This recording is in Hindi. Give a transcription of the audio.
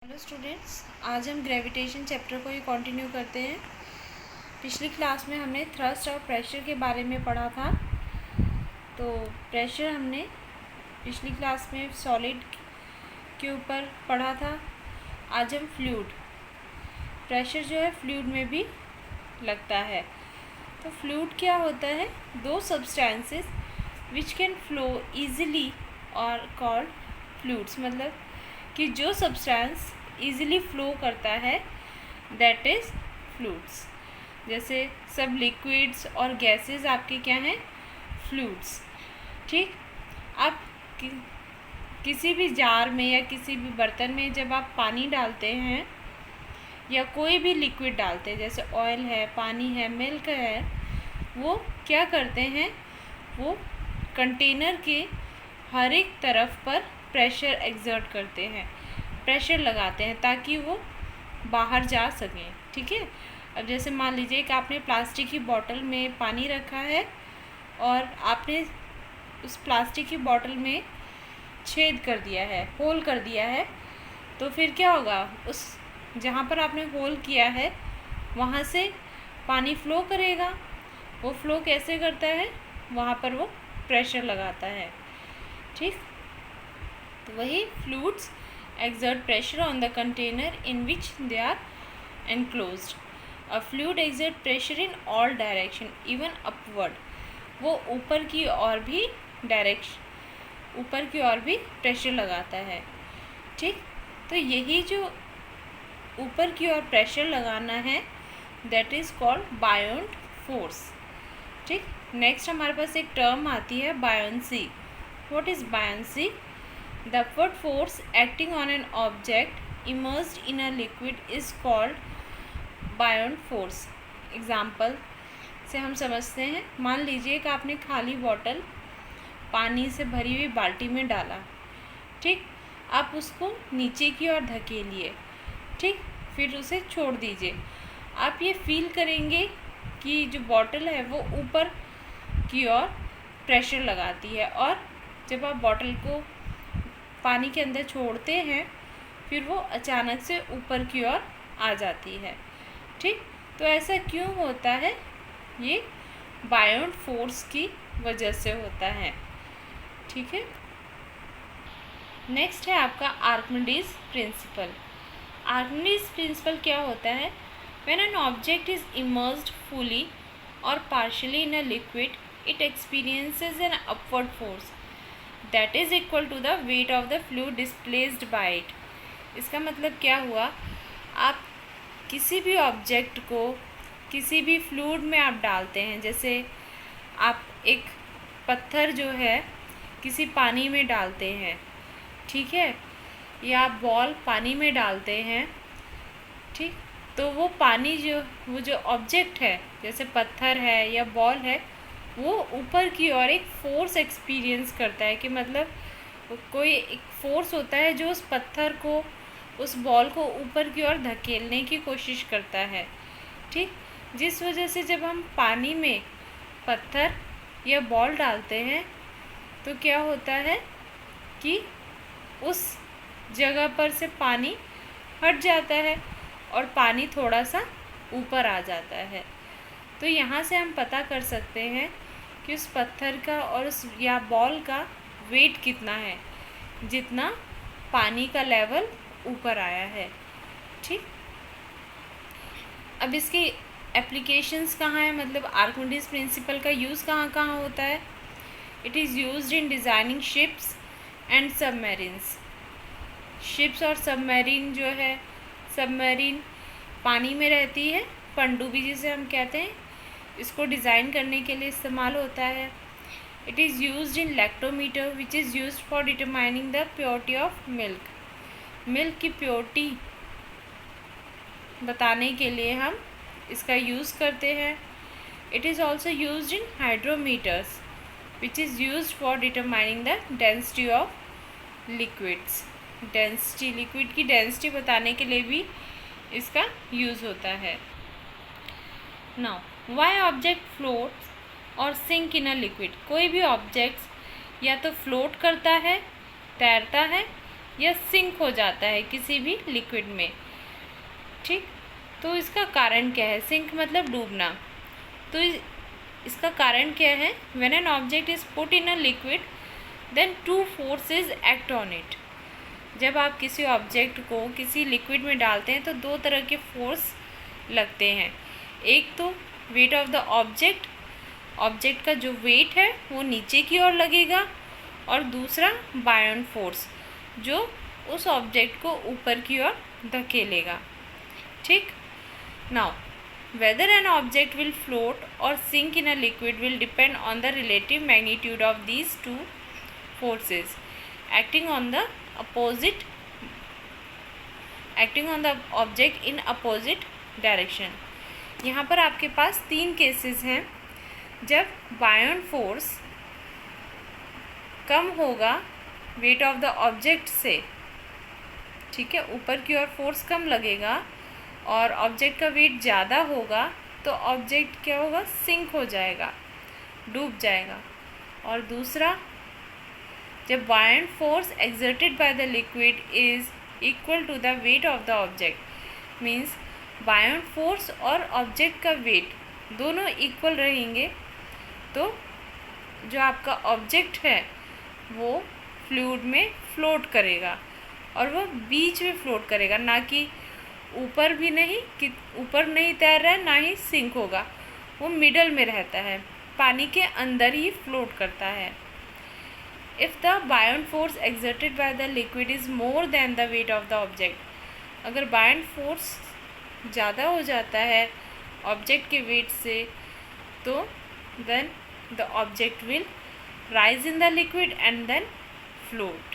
हेलो स्टूडेंट्स, आज हम ग्रेविटेशन चैप्टर को ही कंटिन्यू करते हैं। पिछली क्लास में हमने थ्रस्ट और प्रेशर के बारे में पढ़ा था। तो प्रेशर हमने पिछली क्लास में सॉलिड के ऊपर पढ़ा था। आज हम फ्लूइड, प्रेशर जो है फ्लूइड में भी लगता है। तो फ्लूइड क्या होता है? दो substances which can flow easily और कॉल्ड फ्लूइड्स, मतलब कि जो सब्सटेंस ईजिली फ्लो करता है दैट इज़ फ्लूइड्स। जैसे सब लिक्विड्स और गैसेस आपके क्या हैं? फ्लूइड्स। ठीक, आप किसी भी जार में या किसी भी बर्तन में जब आप पानी डालते हैं या कोई भी लिक्विड डालते हैं, जैसे ऑयल है, पानी है, मिल्क है, वो क्या करते हैं? वो कंटेनर के हर एक तरफ पर प्रेशर एक्सर्ट करते हैं, प्रेशर लगाते हैं ताकि वो बाहर जा सकें। ठीक है, अब जैसे मान लीजिए कि आपने प्लास्टिक की बोतल में पानी रखा है और आपने उस प्लास्टिक की बोतल में छेद कर दिया है, होल कर दिया है, तो फिर क्या होगा? उस जहाँ पर आपने होल किया है वहाँ से पानी फ़्लो करेगा। वो फ़्लो कैसे करता है? वहाँ पर वो प्रेशर लगाता है। ठीक, तो वही fluids exert pressure on the container in which they are enclosed. A fluid exert pressure in all direction, even upward. वो ऊपर की ओर भी ऊपर की ओर भी प्रेशर लगाता है। ठीक, तो यही जो ऊपर की ओर प्रेशर लगाना है that is called buoyant force. ठीक, नेक्स्ट हमारे पास एक टर्म आती है buoyancy. What is buoyancy? The upward force acting on an object immersed in a liquid is called buoyant force. Example से हम समझते हैं। मान लीजिए कि आपने खाली बॉटल पानी से भरी हुई बाल्टी में डाला। ठीक, आप उसको नीचे की ओर धकेलिए। ठीक, फिर उसे छोड़ दीजिए। आप ये फील करेंगे कि जो बॉटल है वो ऊपर की ओर प्रेशर लगाती है, और जब आप बॉटल को पानी के अंदर छोड़ते हैं फिर वो अचानक से ऊपर की ओर आ जाती है। ठीक, तो ऐसा क्यों होता है? ये बायोंट फोर्स की वजह से होता है। ठीक है, नेक्स्ट है आपका आर्किमिडीज प्रिंसिपल। आर्किमिडीज प्रिंसिपल क्या होता है? When an object is immersed fully और partially in a liquid it experiences an upward force that is equal to the weight of the fluid displaced by it. इसका मतलब क्या हुआ? आप किसी भी ऑब्जेक्ट को किसी भी फ्लूइड में आप डालते हैं, जैसे आप एक पत्थर जो है किसी पानी में डालते हैं, ठीक है, या आप बॉल पानी में डालते हैं। ठीक, तो वो पानी वो जो ऑब्जेक्ट है, जैसे पत्थर है या बॉल है, वो ऊपर की ओर एक फोर्स एक्सपीरियंस करता है, कि मतलब कोई एक फोर्स होता है जो उस पत्थर को, उस बॉल को ऊपर की ओर धकेलने की कोशिश करता है। ठीक, जिस वजह से जब हम पानी में पत्थर या बॉल डालते हैं तो क्या होता है कि उस जगह पर से पानी हट जाता है और पानी थोड़ा सा ऊपर आ जाता है। तो यहाँ से हम पता कर सकते हैं कि उस पत्थर का और उस या बॉल का वेट कितना है, जितना पानी का लेवल ऊपर आया है। ठीक, अब इसके एप्लीकेशंस कहाँ है? मतलब आर्किमिडीज प्रिंसिपल का यूज़ कहाँ कहाँ होता है? It is used in designing ships and submarines. Ships और सबमरीन जो है, सबमरीन पानी में रहती है, पनडुब्बी जिसे हम कहते हैं, इसको डिज़ाइन करने के लिए इस्तेमाल होता है। It is used in lactometer which is used for determining the purity of milk. Milk की प्योरिटी बताने के लिए हम इसका यूज़ करते हैं। It is also used in hydrometers which is used for determining the density of liquids. Density, liquid की डेंसिटी बताने के लिए भी इसका यूज़ होता है। नाउ वाई ऑब्जेक्ट फ्लोट्स और सिंक इन अ लिक्विड। कोई भी ऑब्जेक्ट्स या तो फ्लोट करता है, तैरता है, या सिंक हो जाता है किसी भी लिक्विड में। ठीक, तो इसका कारण क्या है? सिंक मतलब डूबना। तो इसका कारण क्या है? When an object is put in a liquid then two forces act on it. जब आप किसी ऑब्जेक्ट को किसी लिक्विड में डालते हैं तो दो तरह के फोर्स लगते हैं। एक तो wait of the object, object का जो वेट है वो नीचे की ओर लगेगा, और दूसरा बायोन फोर्स जो उस ऑब्जेक्ट को ऊपर की ओर धकेलेगा। ठीक, now whether an object will float or sink in a liquid will depend on the relative magnitude of these two forces acting on the object in opposite direction। यहाँ पर आपके पास 3 केसेस हैं। जब बायोन फोर्स कम होगा वेट ऑफ द ऑब्जेक्ट से, ठीक है, ऊपर की ओर फोर्स कम लगेगा और ऑब्जेक्ट का वेट ज़्यादा होगा तो ऑब्जेक्ट क्या होगा? सिंक हो जाएगा, डूब जाएगा। और दूसरा, जब buoyant force exerted by the liquid is equal to the weight of the object, means buoyant force और ऑब्जेक्ट का वेट दोनों इक्वल रहेंगे, तो जो आपका ऑब्जेक्ट है वो फ्लूइड में फ्लोट करेगा, और वो बीच में फ्लोट करेगा, ना कि ऊपर भी नहीं, कि ऊपर नहीं तैर रहा है, ना ही सिंक होगा, वो मिडल में रहता है, पानी के अंदर ही फ्लोट करता है। If the buoyant force exerted by the liquid is more than the weight of the object, अगर बायोन फोर्स ज़्यादा हो जाता है ऑब्जेक्ट के वेट से, तो then the object will rise in the liquid and then float।